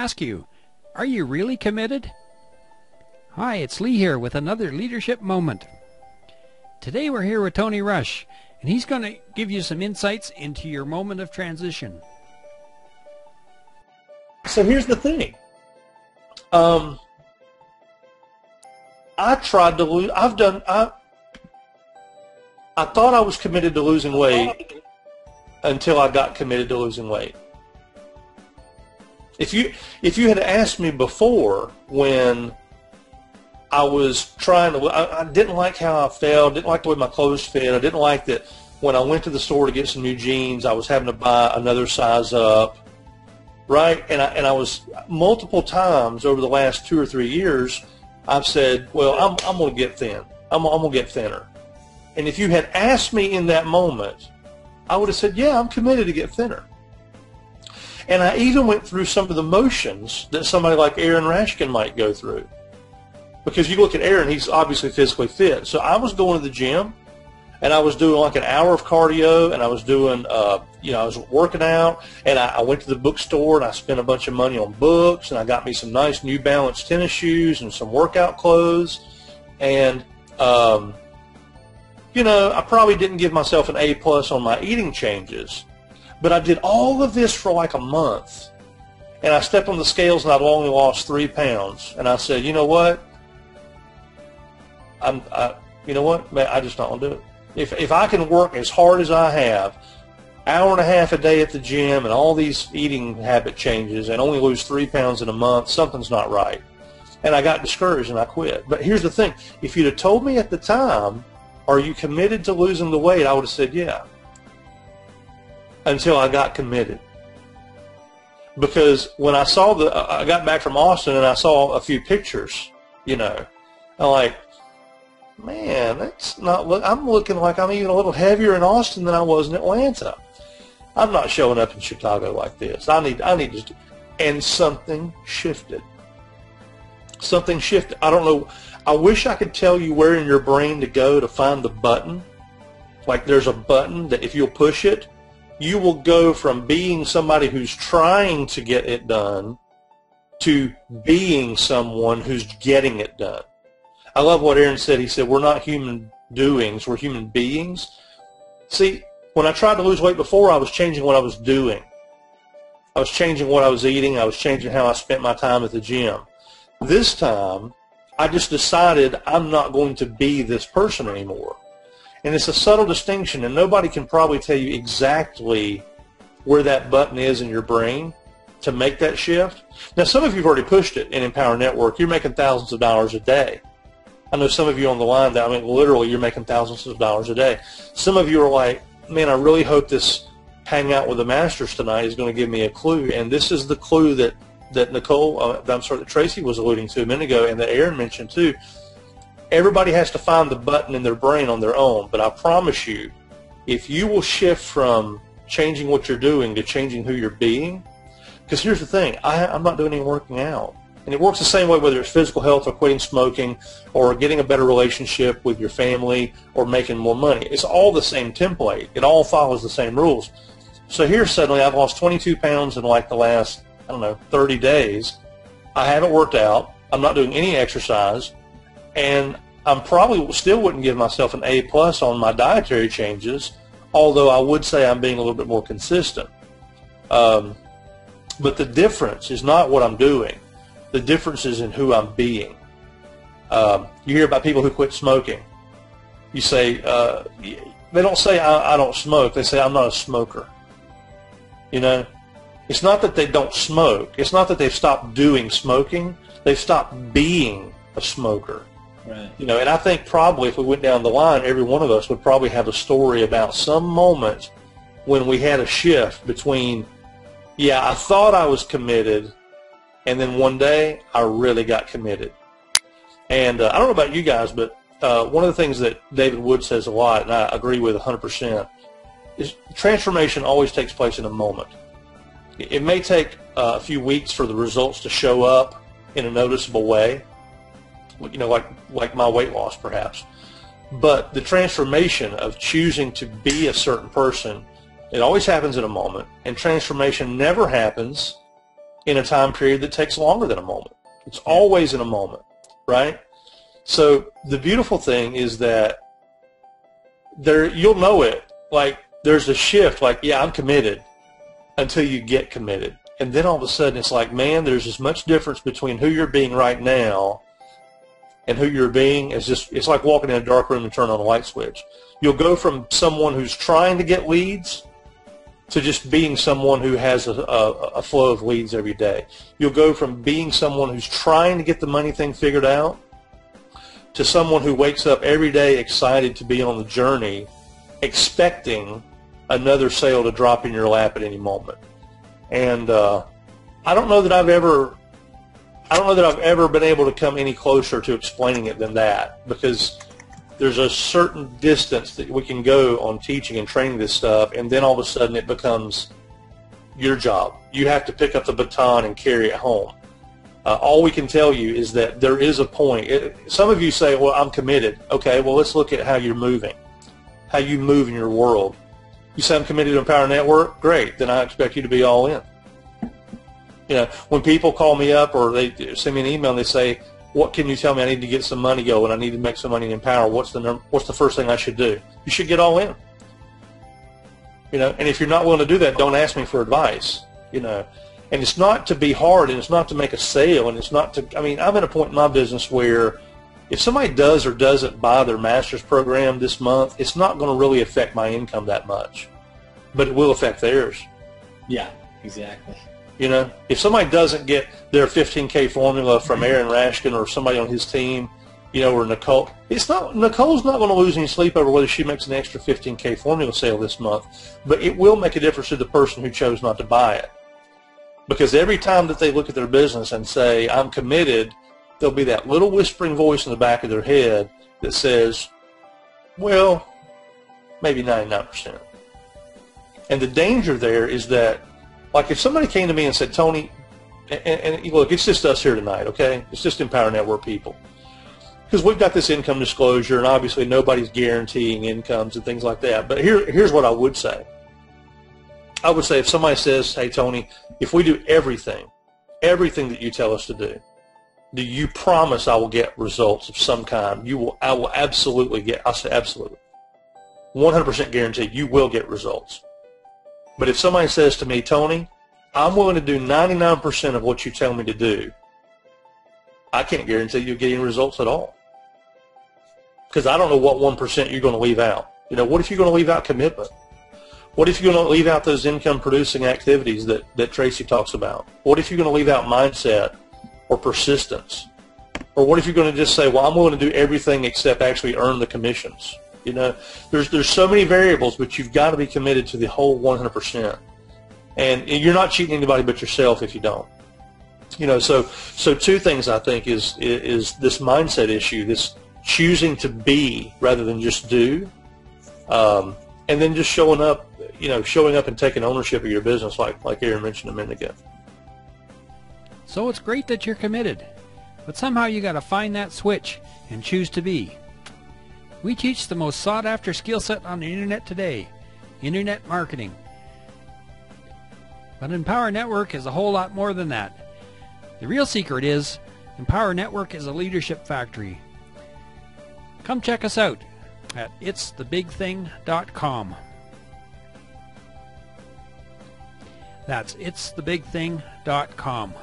ask you, are you really committed? Hi, it's Lee here with another leadership moment. Today we're here with Tony Rush, and he's going to give you some insights into your moment of transition. So here's the thing. I tried to lose. I thought I was committed to losing weight until I got committed to losing weight. If you had asked me before, when I was trying to, I didn't like how I felt, didn't like the way my clothes fit, I didn't like that when I went to the store to get some new jeans, I was having to buy another size up, right? And I was multiple times over the last 2 or 3 years, I've said, well, I'm going to get thin. I'm going to get thinner. And if you had asked me in that moment, I would have said, yeah, I'm committed to get thinner. And I even went through some of the motions that somebody like Aaron Rashkin might go through. Because you look at Aaron, he's obviously physically fit. So I was going to the gym, and I was doing like an hour of cardio, and I was doing, I was working out, and I went to the bookstore, and I spent a bunch of money on books, and I got me some nice New Balance tennis shoes and some workout clothes. And, I probably didn't give myself an A+ on my eating changes. But I did all of this for like a month, and I stepped on the scales and I'd only lost 3 pounds. And I said, you know what? Man, I just don't want to do it. If I can work as hard as I have, hour and a half a day at the gym and all these eating habit changes and only lose 3 pounds in a month, something's not right. And I got discouraged and I quit. But here's the thing. If you'd have told me at the time, are you committed to losing the weight, I would have said, yeah. Until I got committed. Because when I got back from Austin and I saw a few pictures, I'm like, man, I'm looking like I'm even a little heavier in Austin than I was in Atlanta. I'm not showing up in Chicago like this. I need to, and something shifted. Something shifted. I don't know. I wish I could tell you where in your brain to go to find the button. Like there's a button that if you'll push it, you will go from being somebody who's trying to get it done to being someone who's getting it done. I love what Aaron said. He said, we're not human doings, we're human beings. See, when I tried to lose weight before, I was changing what I was doing. I was changing what I was eating. I was changing how I spent my time at the gym. This time, I just decided I'm not going to be this person anymore. And it's a subtle distinction, and nobody can probably tell you exactly where that button is in your brain to make that shift. Now, some of you have already pushed it in Empower Network. You're making thousands of dollars a day. I know some of you on the line that, literally, you're making thousands of dollars a day. Some of you are like, man, I really hope this hangout with the masters tonight is going to give me a clue. And this is the clue that that Tracy was alluding to a minute ago, and that Aaron mentioned too. Everybody has to find the button in their brain on their own, but I promise you, if you will shift from changing what you're doing to changing who you're being, because here's the thing, I'm not doing any working out. And it works the same way whether it's physical health or quitting smoking or getting a better relationship with your family or making more money. It's all the same template. It all follows the same rules. So here suddenly I've lost 22 pounds in like the last, 30 days. I haven't worked out. I'm not doing any exercise. And I probably still wouldn't give myself an A+ on my dietary changes, although I would say I'm being a little bit more consistent. But the difference is not what I'm doing. The difference is in who I'm being. You hear about people who quit smoking. You say, they don't say, I don't smoke. They say, I'm not a smoker. It's not that they don't smoke. It's not that they've stopped doing smoking. They've stopped being a smoker. Right. And I think probably if we went down the line, every one of us would probably have a story about some moment when we had a shift between, yeah, I thought I was committed, and then one day I really got committed. And I don't know about you guys, but one of the things that David Wood says a lot, and I agree with 100%, is transformation always takes place in a moment. It may take a few weeks for the results to show up in a noticeable way, like my weight loss perhaps. But the transformation of choosing to be a certain person, it always happens in a moment, and transformation never happens in a time period that takes longer than a moment. It's always in a moment, right? So the beautiful thing is that you'll know it. Like there's a shift, like, yeah, I'm committed, until you get committed. And then all of a sudden it's like, man, there's as much difference between who you're being right now and who you're being as just, it's like walking in a dark room and turning on a light switch. You'll go from someone who's trying to get leads to just being someone who has a flow of leads every day. You'll go from being someone who's trying to get the money thing figured out to someone who wakes up every day excited to be on the journey, expecting another sale to drop in your lap at any moment. And I don't know that I've ever been able to come any closer to explaining it than that, because there's a certain distance that we can go on teaching and training this stuff, and then all of a sudden it becomes your job. You have to pick up the baton and carry it home. All we can tell you is that there is a point. Some of you say, well, I'm committed. Okay, well, let's look at how you're moving, how you move in your world. You say, I'm committed to Empower Network? Great, then I expect you to be all in. You know, when people call me up or they send me an email and they say, what can you tell me? I need to get some money going. I need to make some money in Empower. What's the first thing I should do? You should get all in. You know, and if you're not willing to do that, don't ask me for advice. You know, and it's not to be hard, and it's not to make a sale, and it's not to, I mean, I'm at a point in my business where if somebody does or doesn't buy their master's program this month, it's not going to really affect my income that much, but it will affect theirs. Yeah, exactly. You know, if somebody doesn't get their 15K formula from Aaron Rashkin or somebody on his team, you know, or Nicole, Nicole's not going to lose any sleep over whether she makes an extra 15K formula sale this month, but it will make a difference to the person who chose not to buy it. Because every time that they look at their business and say, I'm committed, there'll be that little whispering voice in the back of their head that says, well, maybe 99%. And the danger there is that, like if somebody came to me and said, Tony, and look, it's just us here tonight, okay? It's just Empower Network people. Because we've got this income disclosure, and obviously nobody's guaranteeing incomes and things like that. But here's what I would say. I would say if somebody says, hey, Tony, if we do everything that you tell us to do you promise I will get results of some kind? I will absolutely get, I'll say absolutely. 100% guarantee you will get results. But if somebody says to me, Tony, I'm willing to do 99% of what you tell me to do, I can't guarantee you're getting results at all. Because I don't know what 1% you're going to leave out. You know, what if you're going to leave out commitment? What if you're going to leave out those income-producing activities that Tracy talks about? What if you're going to leave out mindset or persistence? Or what if you're going to just say, well, I'm willing to do everything except actually earn the commissions? You know, there's so many variables, but you've got to be committed to the whole 100%. And you're not cheating anybody but yourself if you don't. You know, so two things I think is this mindset issue, this choosing to be rather than just do, and then just showing up and taking ownership of your business, like Aaron mentioned a minute ago. So it's great that you're committed, but somehow you got to find that switch and choose to be. We teach the most sought-after skill set on the internet today, internet marketing. But Empower Network is a whole lot more than that. The real secret is Empower Network is a leadership factory. Come check us out at itsthebigthing.com. That's itsthebigthing.com.